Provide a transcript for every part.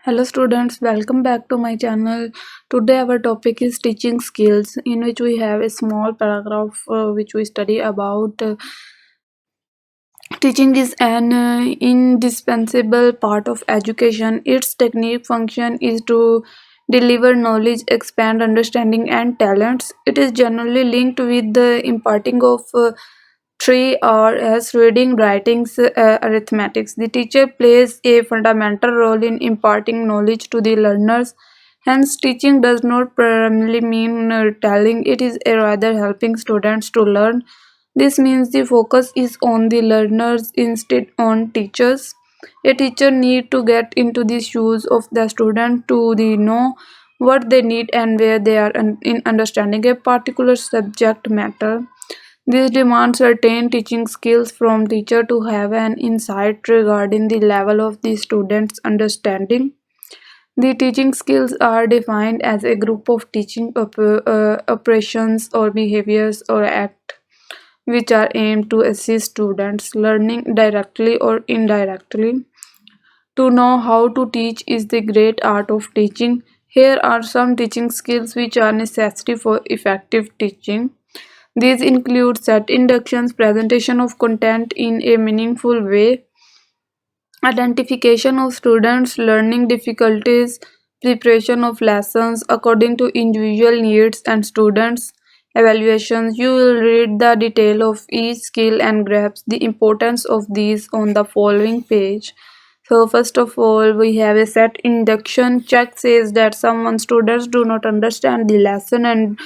Hello students, welcome back to my channel. Today our topic is teaching skills, in which we have a small paragraph which we study about teaching is an indispensable part of education. Its technique function is to deliver knowledge, expand understanding and talents. It is generally linked with the imparting of three R's: reading, writing, arithmetics. The teacher plays a fundamental role in imparting knowledge to the learners. Hence, teaching does not primarily mean telling, it is rather helping students to learn. This means the focus is on the learners instead on teachers. A teacher need to get into the shoes of the student to know what they need and where they are in understanding a particular subject matter. This demands certain teaching skills from teacher to have an insight regarding the level of the student's understanding. The teaching skills are defined as a group of teaching operations or behaviors or acts which are aimed to assist students learning directly or indirectly. To know how to teach is the great art of teaching. Here are some teaching skills which are necessary for effective teaching. These include set inductions, presentation of content in a meaningful way, identification of students' learning difficulties, preparation of lessons according to individual needs and students' evaluations. You will read the detail of each skill and grasp the importance of these on the following page. So first of all, we have a set induction check says that someone students do not understand the lesson and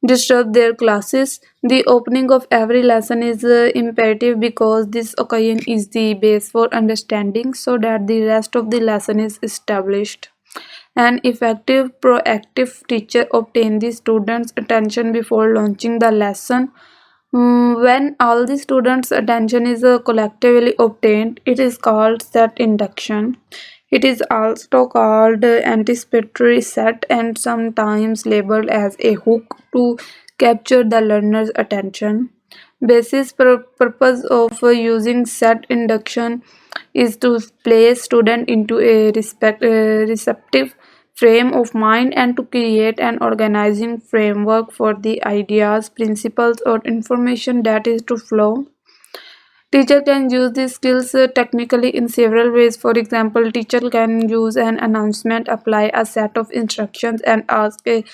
disturb their classes. The opening of every lesson is imperative because this occasion is the base for understanding so that the rest of the lesson is established. An effective proactive teacher obtains the students' attention before launching the lesson. When all the students' attention is collectively obtained, it is called set induction. It is also called anticipatory set and sometimes labeled as a hook to capture the learner's attention. Purpose of using set induction is to place student into a receptive frame of mind and to create an organizing framework for the ideas, principles, or information that is to flow. Teacher can use these skills technically in several ways. For example, teacher can use an announcement, apply a set of instructions, and ask a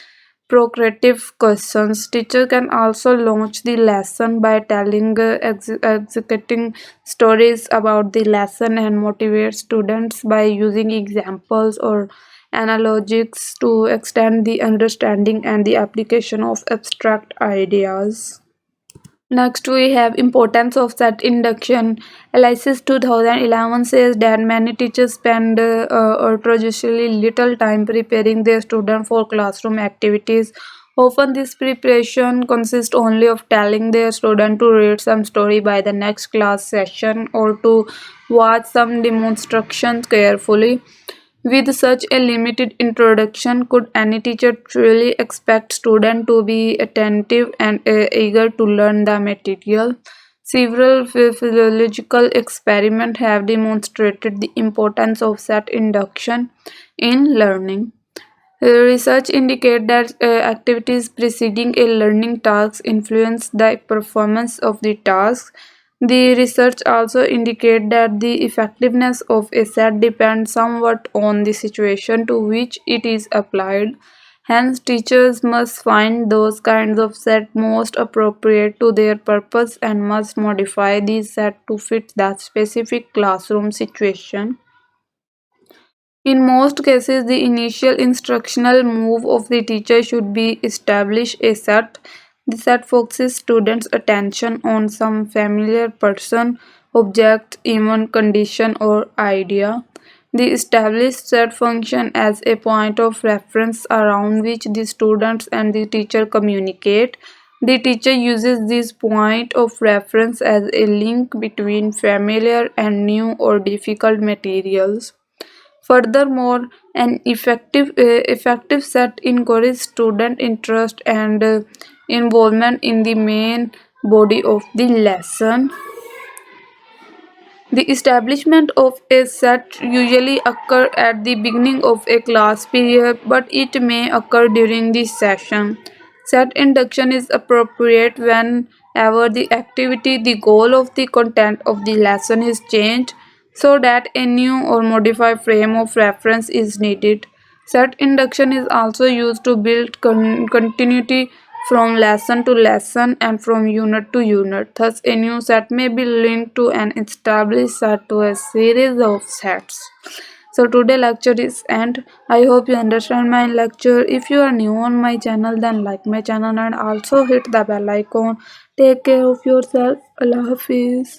provocative questions. Teacher can also launch the lesson by telling executing stories about the lesson and motivate students by using examples or analogies to extend the understanding and the application of abstract ideas. Next, we have importance of set induction. Elysis 2011 says that many teachers spend outrageously little time preparing their students for classroom activities. Often, this preparation consists only of telling their student to read some story by the next class session or to watch some demonstrations carefully. With such a limited introduction, could any teacher truly expect students to be attentive and eager to learn the material? Several physiological experiments have demonstrated the importance of set induction in learning. Research indicates that activities preceding a learning task influence the performance of the task. The research also indicates that the effectiveness of a set depends somewhat on the situation to which it is applied. Hence, teachers must find those kinds of set most appropriate to their purpose and must modify these set to fit that specific classroom situation. In most cases, the initial instructional move of the teacher should be establish a set. The set focuses students' attention on some familiar person, object, event, condition, or idea. The established set function as a point of reference around which the students and the teacher communicate. The teacher uses this point of reference as a link between familiar and new or difficult materials. Furthermore, an effective set encourages student interest and involvement in the main body of the lesson. The establishment of a set usually occurs at the beginning of a class period, but it may occur during the session. Set induction is appropriate whenever the activity, the goal of the content of the lesson is changed so that a new or modified frame of reference is needed. Set induction is also used to build continuity from lesson to lesson and from unit to unit. Thus, a new set may be linked to an established set to a series of sets. So today lecture is end. I hope you understand my lecture. If you are new on my channel, then like my channel and also hit the bell icon. Take care of yourself. Allah Hafiz.